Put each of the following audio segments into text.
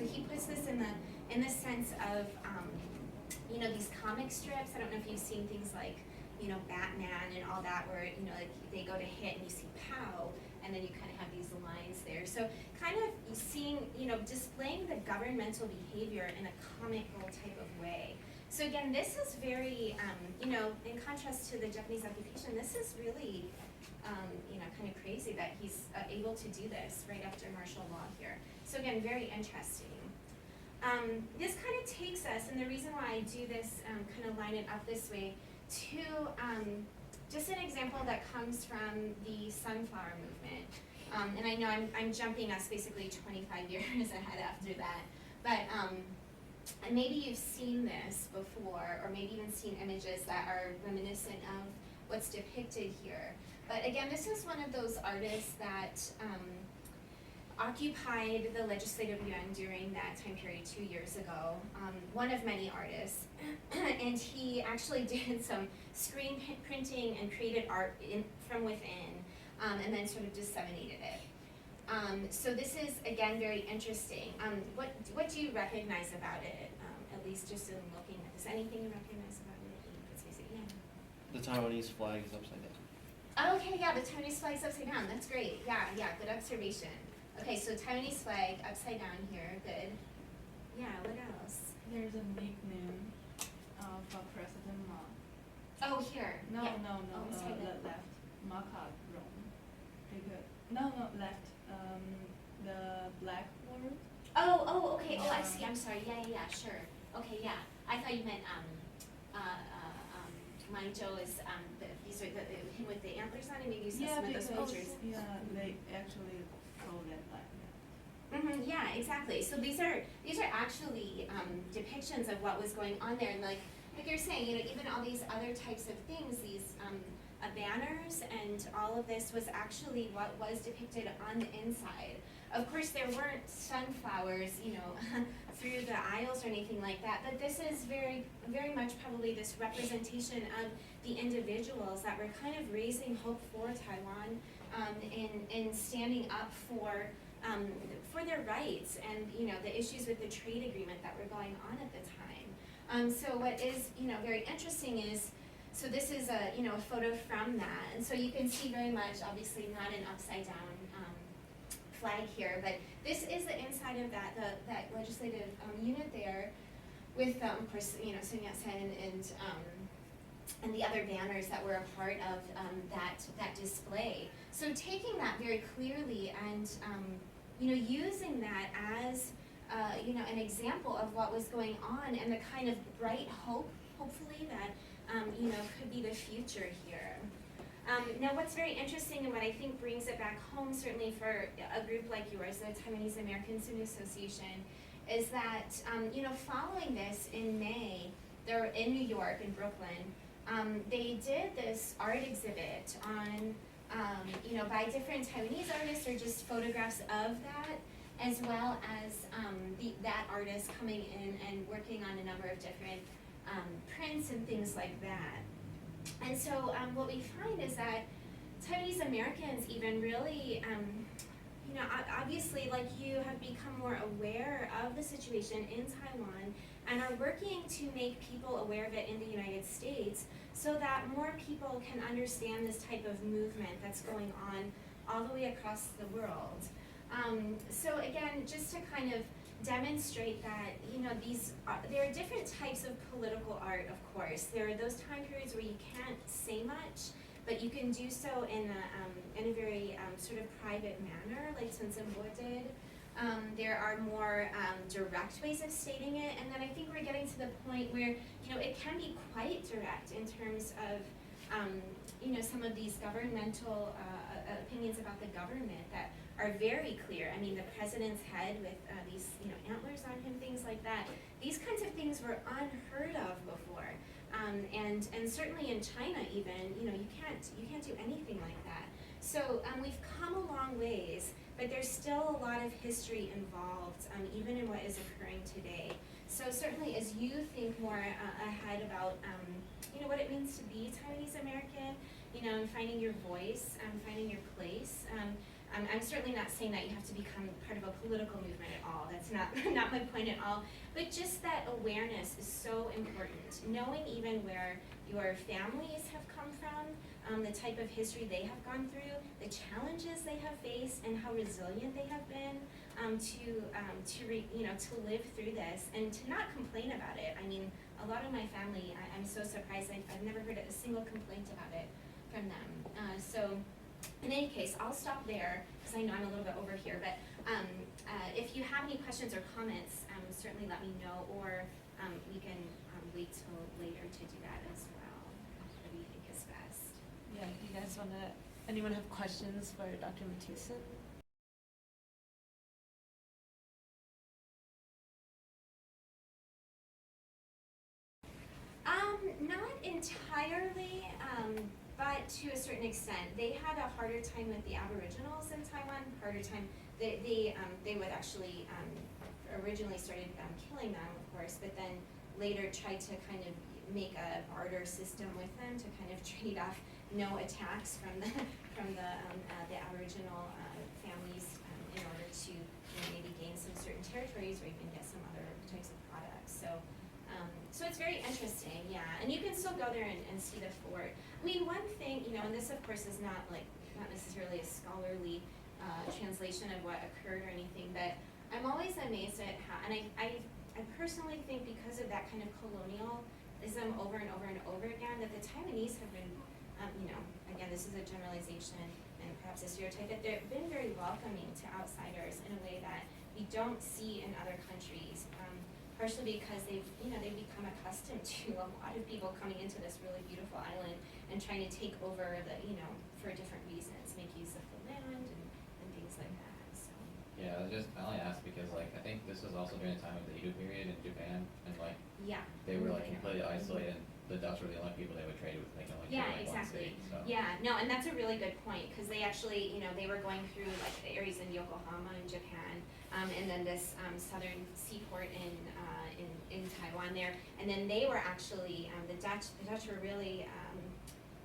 So he puts this in the sense of, you know, these comic strips. I don't know if you've seen things like, you know, Batman and all that, where, you know, like they go to hit and you see pow, and then you kind of have these lines there. So kind of seeing, you know, displaying the governmental behavior in a comical type of way. So again, this is very, you know, in contrast to the Japanese occupation, this is really, you know, kind of crazy that he's able to do this right after martial law here. So again, very interesting. This kind of takes us, and the reason why I do this, kind of line it up this way, to just an example that comes from the sunflower movement. And I know I'm jumping us basically 25 years ahead after that, but and maybe you've seen this before, or maybe even seen images that are reminiscent of what's depicted here. But again, this is one of those artists that occupied the Legislative Yuan during that time period 2 years ago, one of many artists, and he actually did some screen printing and created art from within, and then sort of disseminated it. So this is, again, very interesting. What do you recognize about it, at least just in looking at this? Anything you recognize about it? The Taiwanese flag is upside down. Okay, yeah, the Taiwanese flag is upside down. That's great. Yeah, good observation. Okay, so Taiwanese flag upside down here. Good. Yeah, what else? There's a nickname for President Ma. Oh, here. No, yeah. no, sorry, left. Macaron. No, left. The black word. Oh, okay. Oh, I see. I'm sorry. Yeah, sure. Okay, yeah. I thought you meant Manzhou is these are him with the antlers on it. Maybe you saw some of those pictures. Yeah, they actually call that like that. Yeah, exactly. So these are actually depictions of what was going on there, and like you're saying, you know, even all these other types of things, these banners and all of this was actually what was depicted on the inside. Of course, there weren't sunflowers, you know, through the aisles or anything like that, but this is very, very much probably this representation of the individuals that were kind of raising hope for Taiwan, and standing up for their rights and, you know, the issues with the trade agreement that were going on at the time. So what is, you know, very interesting is, so this is a, you know, a photo from that, and so you can see very much, obviously not an upside down flag here, but this is the inside of that legislative unit there, with of course, you know, Sun Yat-sen and the other banners that were a part of that display. So taking that very clearly and you know, using that as you know, an example of what was going on and the kind of bright hope, hopefully, that you know, could be the future here. Now, what's very interesting and what I think brings it back home, certainly for a group like yours, the Taiwanese American Student Association, is that, you know, following this in May, they're in New York, in Brooklyn, they did this art exhibit on, you know, by different Taiwanese artists, or just photographs of that, as well as that artist coming in and working on a number of different prints and things like that. And so what we find is that Taiwanese Americans even really, you know, obviously, like you, have become more aware of the situation in Taiwan and are working to make people aware of it in the United States, so that more people can understand this type of movement that's going on all the way across the world. So again, just to kind of demonstrate that, you know, there are different types of political art, of course. There are those time periods where you can't say much, but you can do so in a very sort of private manner, like Sun Yat-sen did. There are more direct ways of stating it, and then I think we're getting to the point where, you know, it can be quite direct in terms of, you know, some of these governmental opinions about the government that are very clear. I mean, the president's head with these, you know, antlers on him, things like that. These kinds of things were unheard of before, and certainly in China, even, you know, you can't do anything like that. So we've come a long ways, but there's still a lot of history involved, even in what is occurring today. So certainly, as you think more ahead about, you know, what it means to be Taiwanese American, you know, and finding your voice, finding your place. I'm certainly not saying that you have to become part of a political movement at all. That's not not my point at all. But just that awareness is so important. Knowing even where your families have come from, the type of history they have gone through, the challenges they have faced, and how resilient they have been to live through this and to not complain about it. I mean, a lot of my family, I'm so surprised. I've never heard a single complaint about it from them. So. In any case, I'll stop there because I know I'm a little bit over here. But if you have any questions or comments, certainly let me know, or we can wait till later to do that as well. What do you think is best? Yeah, do you guys anyone have questions for Dr. Mathison? Not entirely, but to a certain extent. They had a harder time with the Aboriginals in Taiwan, harder time. They would actually originally started killing them, of course, but then later tried to kind of make a barter system with them to kind of trade off no attacks from the Aboriginal families in order to maybe gain some certain territories or even get some other types of products. So it's very interesting, yeah. And you can still go there and see the fort. I mean, one thing, and this of course is not necessarily a scholarly translation of what occurred or anything, but I'm always amazed at how, and I personally think because of that kind of colonialism over and over and over again, that the Taiwanese have been, again, this is a generalization and perhaps a stereotype, that they've been very welcoming to outsiders in a way that you don't see in other countries. Partially because they've become accustomed to a lot of people coming into this really beautiful island and trying to take over for different reasons, make use of the land and things like that. So. Yeah, I only asked because I think this was also during the time of the Edo period in Japan, and yeah, they were completely isolated. The Dutch were the only people they would trade with. They can only trade exactly. one city. So. Yeah, no, and that's a really good point because they actually, they were going through the areas in Yokohama in Japan, and then this southern seaport in Taiwan there, and then they were actually the Dutch were really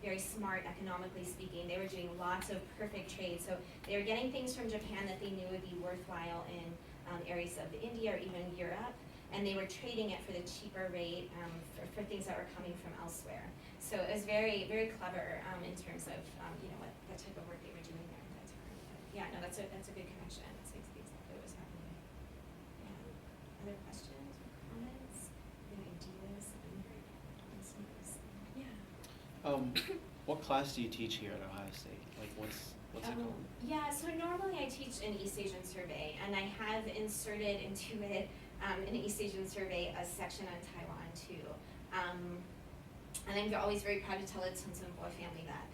very smart economically speaking. They were doing lots of perfect trade, so they were getting things from Japan that they knew would be worthwhile in areas of India or even Europe. And they were trading it for the cheaper rate for things that were coming from elsewhere. So it was very, very clever in terms of what type of work they were doing there at that time. But yeah, no, that's a good connection. That's exactly what was happening. Yeah. Other questions or comments? Any ideas? Yeah. What class do you teach here at Ohio State? What's it called? Yeah, so normally I teach an East Asian survey, and I have inserted into it in the East Asian survey a section on Taiwan too. And I'm always very proud to tell the Tsunsunbo family that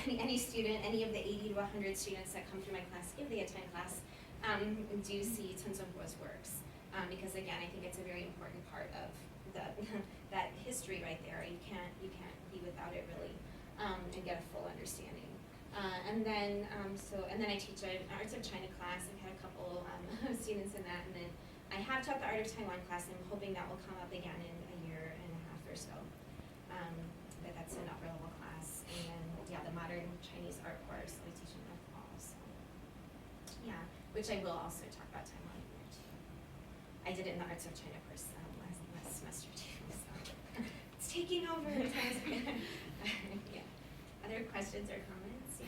any student, any of the 80 to 100 students that come through my class, if they attend class, do see Tsunsunbo's works. Because again, I think it's a very important part of that history right there. You can't be without it really, and get a full understanding. And then I teach an Arts of China class. I've had a couple students in that, and then I have taught the Art of Taiwan class. I'm hoping that will come up again in a year and a half or so. But that's an upper level class, and then the modern Chinese art course I teach in the fall. So yeah, which I will also talk about Taiwan in there too. I did it in the Arts of China course last semester too. So it's taking over. Yeah. Other questions or comments?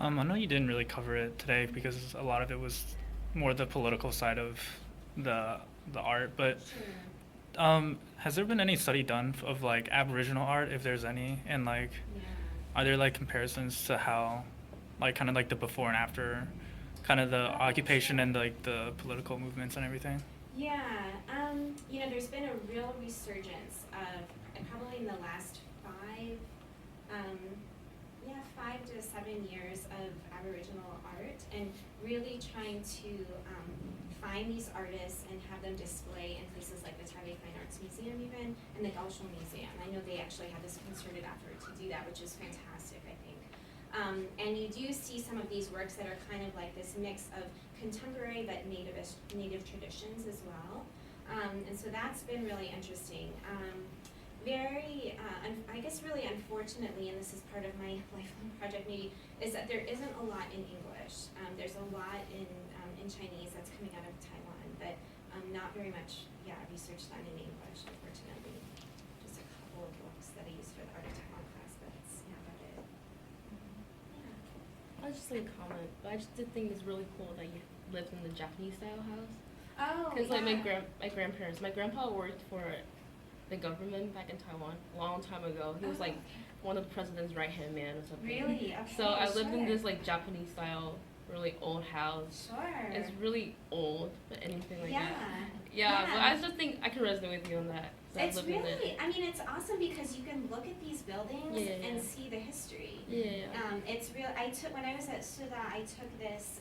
I know you didn't really cover it today because a lot of it was more the political side of the art, but Sure. Has there been any study done of Aboriginal art, if there's any, and are there comparisons to how kind of the before and after kind of the occupation and the political movements and everything? Yeah, there's been a real resurgence of, probably in the last 5 to 7 years of Aboriginal art, and really trying to find these artists and have them display in places like the Taipei Fine Arts Museum even, and the Kaohsiung Museum. I know they actually had this concerted effort to do that, which is fantastic, I think. And you do see some of these works that are kind of like this mix of contemporary but native traditions as well. And so that's been really interesting. very, I guess really unfortunately, and this is part of my lifelong project maybe, is that there isn't a lot in English. There's a lot in Chinese that's coming out of Taiwan, but not very much, research done in English, unfortunately. Just a couple of books that I use for the Art of Taiwan class, but that's about it. Yeah. I was just gonna comment, but I just did think it's really cool that you lived in the Japanese style house. Oh, Cause like yeah. my grandparents, my grandpa worked for the government back in Taiwan a long time ago. He was like one of the president's right hand man or something. Really? Okay. So I lived in sure. this like Japanese style, really old house. Sure. It's really old, but anything like yeah. that. Yeah, but I just think I can resonate with you on that. 'Cause I It's lived in it. really, I mean, it's awesome because you can look at these buildings Yeah. and see the history. Yeah. It's real. When I was at Suda, I took this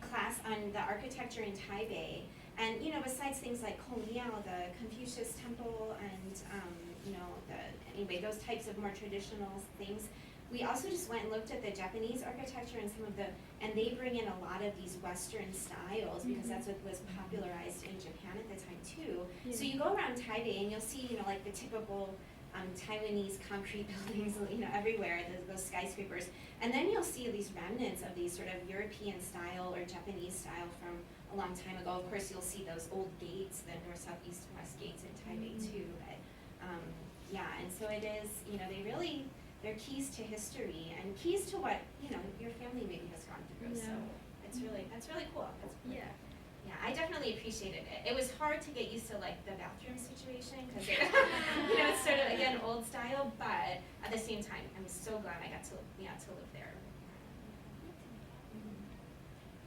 class on the architecture in Taipei, and besides things like Kongliao, the Confucius Temple, and those types of more traditional things. We also just went and looked at the Japanese architecture and and they bring in a lot of these Western styles because that's what was popularized in Japan at the time too. Yeah. So you go around Taipei and you'll see, like the typical Taiwanese concrete buildings, everywhere, those skyscrapers. And then you'll see these remnants of these sort of European style or Japanese style from a long time ago. Of course, you'll see those old gates, the north, south, east, west gates in Taipei too. But and so it is, they're keys to history and keys to what, your family maybe has gone through. So that's really cool. That's cool. Yeah. Yeah, I definitely appreciated it. It was hard to get used to like the bathroom situation because it's sort of again old style, but at the same time, I'm so glad I got to live there.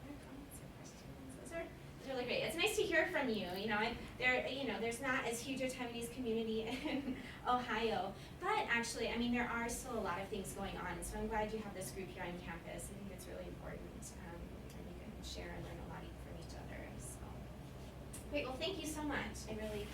Other comments or questions? Those are really great. It's nice to hear from you. There's not as huge a Taiwanese community in Ohio, but actually, there are still a lot of things going on. So I'm glad you have this group here on campus. I think it's really important, and you can share and learn a lot from each other. So great. Well, thank you so much. I really